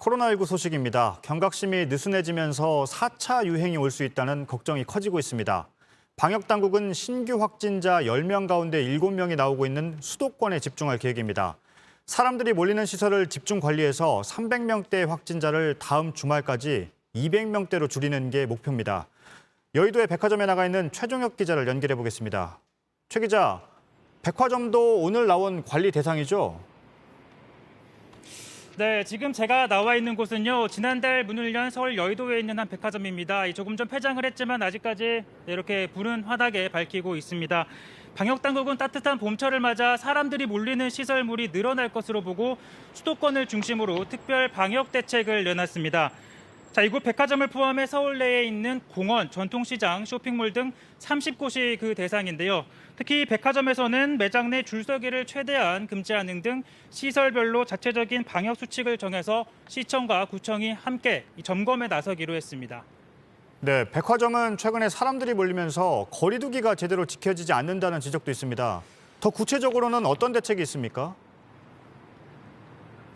코로나19 소식입니다. 경각심이 느슨해지면서 4차 유행이 올 수 있다는 걱정이 커지고 있습니다. 방역당국은 신규 확진자 10명 가운데 7명이 나오고 있는 수도권에 집중할 계획입니다. 사람들이 몰리는 시설을 집중 관리해서 300명대 확진자를 다음 주말까지 200명대로 줄이는 게 목표입니다. 여의도의 백화점에 나가 있는 최종혁 기자를 연결해 보겠습니다. 최 기자, 백화점도 오늘 나온 관리 대상이죠? 네, 지금 제가 나와 있는 곳은요. 지난달 문을 연 서울 여의도에 있는 한 백화점입니다. 조금 전 폐장을 했지만 아직까지 이렇게 불은 환하게 밝히고 있습니다. 방역당국은 따뜻한 봄철을 맞아 사람들이 몰리는 시설물이 늘어날 것으로 보고 수도권을 중심으로 특별 방역 대책을 내놨습니다. 자, 이곳 백화점을 포함해 서울 내에 있는 공원, 전통시장, 쇼핑몰 등 30곳이 그 대상인데요. 특히 백화점에서는 매장 내 줄서기를 최대한 금지하는 등 시설별로 자체적인 방역 수칙을 정해서 시청과 구청이 함께 점검에 나서기로 했습니다. 네, 백화점은 최근에 사람들이 몰리면서 거리 두기가 제대로 지켜지지 않는다는 지적도 있습니다. 더 구체적으로는 어떤 대책이 있습니까?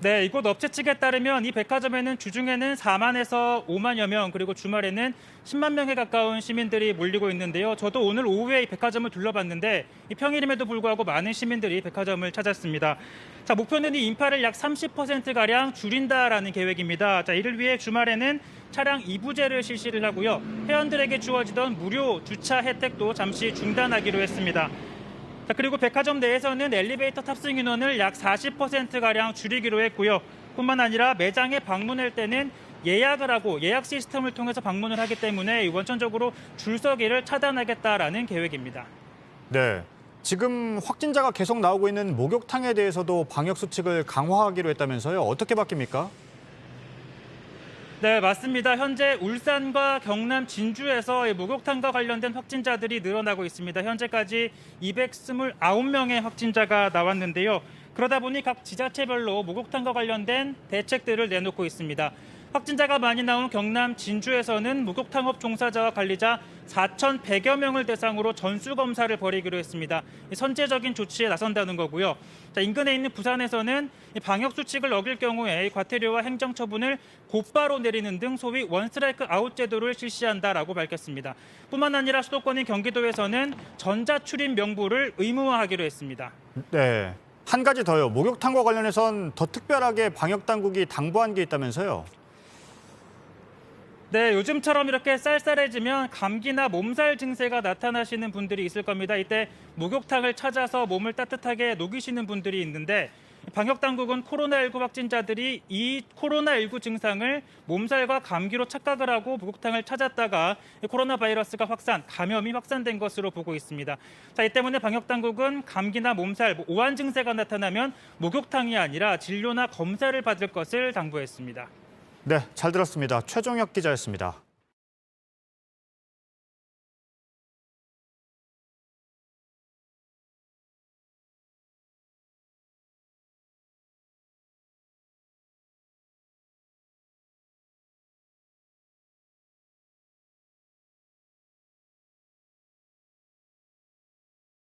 네, 이곳 업체 측에 따르면 이 백화점에는 주중에는 4만에서 5만여 명, 그리고 주말에는 10만 명에 가까운 시민들이 몰리고 있는데요. 저도 오늘 오후에 이 백화점을 둘러봤는데 이 평일임에도 불구하고 많은 시민들이 백화점을 찾았습니다. 자, 목표는 이 인파를 약 30%가량 줄인다라는 계획입니다. 자, 이를 위해 주말에는 차량 이부제를 실시를 하고요. 회원들에게 주어지던 무료 주차 혜택도 잠시 중단하기로 했습니다. 자, 그리고 백화점 내에서는 엘리베이터 탑승 인원을 약 40%가량 줄이기로 했고요. 뿐만 아니라 매장에 방문할 때는 예약을 하고 예약 시스템을 통해서 방문을 하기 때문에 원천적으로 줄서기를 차단하겠다라는 계획입니다. 네, 지금 확진자가 계속 나오고 있는 목욕탕에 대해서도 방역 수칙을 강화하기로 했다면서요. 어떻게 바뀝니까? 네, 맞습니다. 현재 울산과 경남 진주에서 목욕탕과 관련된 확진자들이 늘어나고 있습니다. 현재까지 229명의 확진자가 나왔는데요. 그러다 보니 각 지자체별로 목욕탕과 관련된 대책들을 내놓고 있습니다. 확진자가 많이 나온 경남 진주에서는 목욕탕업 종사자와 관리자 4,100여 명을 대상으로 전수검사를 벌이기로 했습니다. 선제적인 조치에 나선다는 거고요. 자, 인근에 있는 부산에서는 방역 수칙을 어길 경우에 과태료와 행정처분을 곧바로 내리는 등 소위 원스트라이크 아웃 제도를 실시한다라고 밝혔습니다. 뿐만 아니라 수도권인 경기도에서는 전자출입 명부를 의무화하기로 했습니다. 네, 한 가지 더요. 목욕탕과 관련해선 더 특별하게 방역당국이 당부한 게 있다면서요. 네, 요즘처럼 이렇게 쌀쌀해지면 감기나 몸살 증세가 나타나시는 분들이 있을 겁니다. 이때 목욕탕을 찾아서 몸을 따뜻하게 녹이시는 분들이 있는데 방역당국은 코로나19 확진자들이 이 코로나19 증상을 몸살과 감기로 착각을 하고 목욕탕을 찾았다가 코로나 바이러스가 감염이 확산된 것으로 보고 있습니다. 자, 이 때문에 방역당국은 감기나 몸살, 오한 증세가 나타나면 목욕탕이 아니라 진료나 검사를 받을 것을 당부했습니다. 네, 잘 들었습니다. 최종혁 기자였습니다.